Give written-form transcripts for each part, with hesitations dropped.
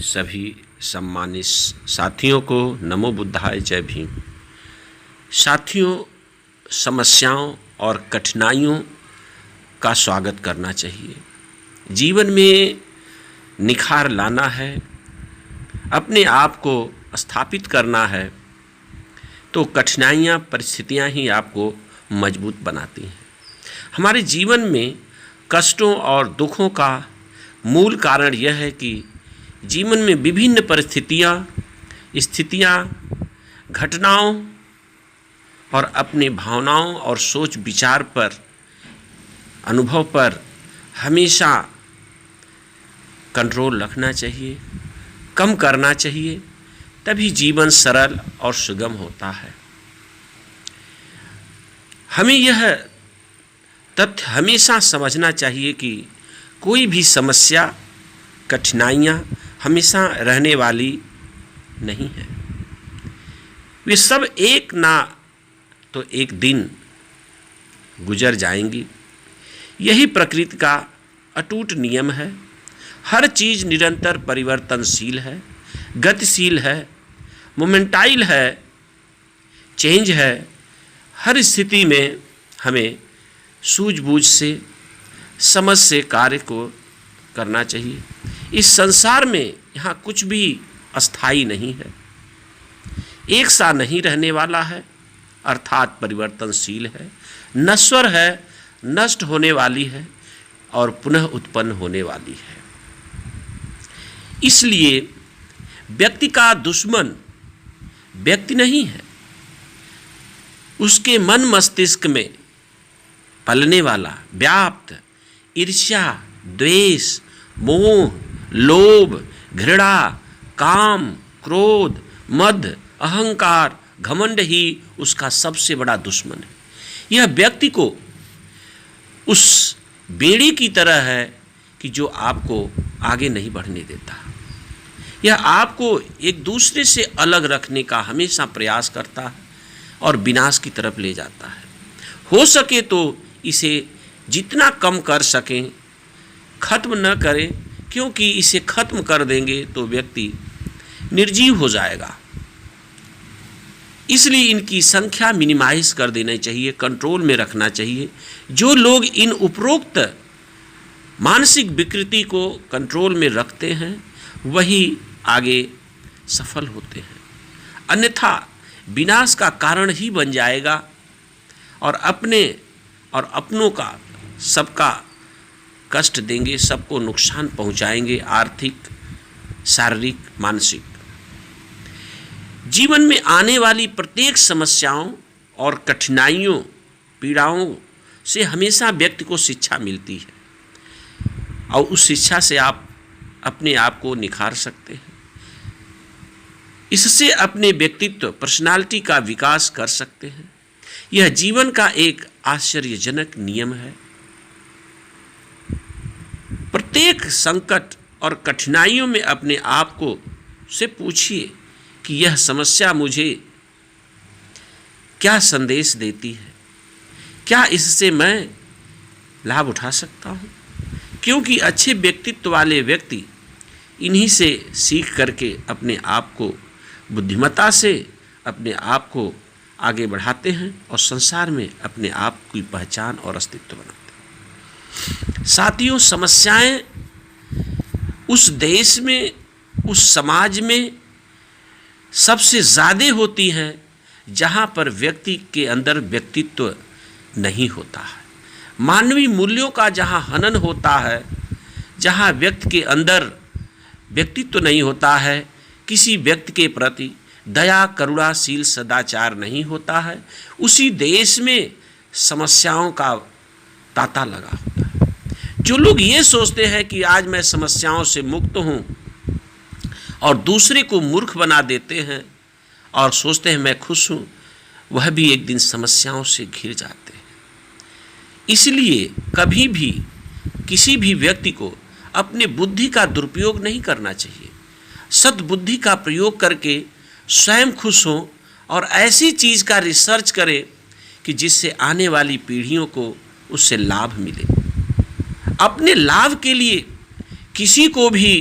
सभी सम्मानित साथियों को नमो बुद्धाय, जय भीम। साथियों, समस्याओं और कठिनाइयों का स्वागत करना चाहिए। जीवन में निखार लाना है, अपने आप को स्थापित करना है, तो कठिनाइयाँ, परिस्थितियाँ ही आपको मजबूत बनाती हैं। हमारे जीवन में कष्टों और दुखों का मूल कारण यह है कि जीवन में विभिन्न परिस्थितियाँ, स्थितियाँ, घटनाओं और अपने भावनाओं और सोच विचार पर, अनुभव पर हमेशा कंट्रोल रखना चाहिए, कम करना चाहिए, तभी जीवन सरल और सुगम होता है। हमें यह तथ्य हमेशा समझना चाहिए कि कोई भी समस्या, कठिनाइयाँ हमेशा रहने वाली नहीं है। वे सब एक ना तो एक दिन गुजर जाएंगी। यही प्रकृति का अटूट नियम है। हर चीज़ निरंतर परिवर्तनशील है, गतिशील है, मोमेंटाइल है, चेंज है। हर स्थिति में हमें सूझबूझ से, समझ से कार्य को करना चाहिए। इस संसार में यहाँ कुछ भी अस्थायी नहीं है, एक सा नहीं रहने वाला है, अर्थात परिवर्तनशील है, नश्वर है, नष्ट होने वाली है और पुनः उत्पन्न होने वाली है। इसलिए व्यक्ति का दुश्मन व्यक्ति नहीं है, उसके मन मस्तिष्क में पलने वाला व्याप्त ईर्ष्या, द्वेष, मोह, लोभ, घृणा, काम, क्रोध, मद, अहंकार, घमंड ही उसका सबसे बड़ा दुश्मन है। यह व्यक्ति को उस बेड़ी की तरह है कि जो आपको आगे नहीं बढ़ने देता। यह आपको एक दूसरे से अलग रखने का हमेशा प्रयास करता है और विनाश की तरफ ले जाता है। हो सके तो इसे जितना कम कर सकें, खत्म न करें, क्योंकि इसे खत्म कर देंगे तो व्यक्ति निर्जीव हो जाएगा। इसलिए इनकी संख्या मिनिमाइज कर देना चाहिए, कंट्रोल में रखना चाहिए। जो लोग इन उपरोक्त मानसिक विकृति को कंट्रोल में रखते हैं वही आगे सफल होते हैं, अन्यथा विनाश का कारण ही बन जाएगा और अपने और अपनों का, सबका कष्ट देंगे, सबको नुकसान पहुंचाएंगे, आर्थिक, शारीरिक, मानसिक। जीवन में आने वाली प्रत्येक समस्याओं और कठिनाइयों, पीड़ाओं से हमेशा व्यक्ति को शिक्षा मिलती है और उस शिक्षा से आप अपने आप को निखार सकते हैं। इससे अपने व्यक्तित्व, पर्सनालिटी का विकास कर सकते हैं। यह जीवन का एक आश्चर्यजनक नियम है। प्रत्येक संकट और कठिनाइयों में अपने आप को से पूछिए कि यह समस्या मुझे क्या संदेश देती है, क्या इससे मैं लाभ उठा सकता हूँ। क्योंकि अच्छे व्यक्तित्व वाले व्यक्ति इन्हीं से सीख करके अपने आप को बुद्धिमत्ता से अपने आप को आगे बढ़ाते हैं और संसार में अपने आप की पहचान और अस्तित्व बनाते हैं। साथियों, समस्याएं उस देश में, उस समाज में सबसे ज़्यादा होती हैं जहाँ पर व्यक्ति के अंदर व्यक्तित्व नहीं होता है। मानवीय मूल्यों का जहाँ हनन होता है, जहाँ व्यक्ति के अंदर व्यक्तित्व नहीं होता है, किसी व्यक्ति के प्रति दया, करुणाशील सदाचार नहीं होता है, उसी देश में समस्याओं का तांता लगा होता है। जो लोग ये सोचते हैं कि आज मैं समस्याओं से मुक्त हूँ और दूसरे को मूर्ख बना देते हैं और सोचते हैं मैं खुश हूँ, वह भी एक दिन समस्याओं से घिर जाते हैं। इसलिए कभी भी किसी भी व्यक्ति को अपने बुद्धि का दुरुपयोग नहीं करना चाहिए। सद्बुद्धि का प्रयोग करके स्वयं खुश हो और ऐसी चीज़ का रिसर्च करें कि जिससे आने वाली पीढ़ियों को उससे लाभ मिले। अपने लाभ के लिए किसी को भी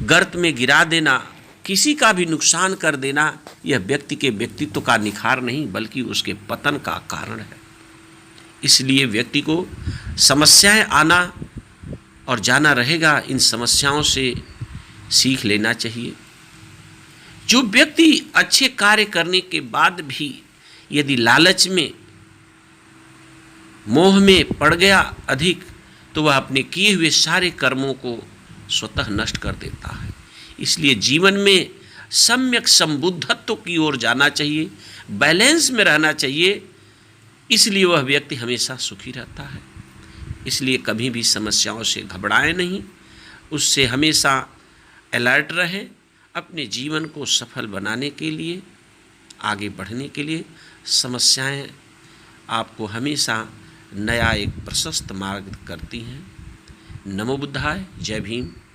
गर्त में गिरा देना, किसी का भी नुकसान कर देना, यह व्यक्ति के व्यक्तित्व का निखार नहीं बल्कि उसके पतन का कारण है। इसलिए व्यक्ति को समस्याएं आना और जाना रहेगा, इन समस्याओं से सीख लेना चाहिए। जो व्यक्ति अच्छे कार्य करने के बाद भी यदि लालच में, मोह में पड़ गया अधिक, तो वह अपने किए हुए सारे कर्मों को स्वतः नष्ट कर देता है। इसलिए जीवन में सम्यक संबुद्धत्व की ओर जाना चाहिए, बैलेंस में रहना चाहिए, इसलिए वह व्यक्ति हमेशा सुखी रहता है। इसलिए कभी भी समस्याओं से घबराएं नहीं, उससे हमेशा अलर्ट रहें। अपने जीवन को सफल बनाने के लिए, आगे बढ़ने के लिए समस्याएं आपको हमेशा नया एक प्रशस्त मार्ग करती हैं। नमो बुद्धाय। जय भीम।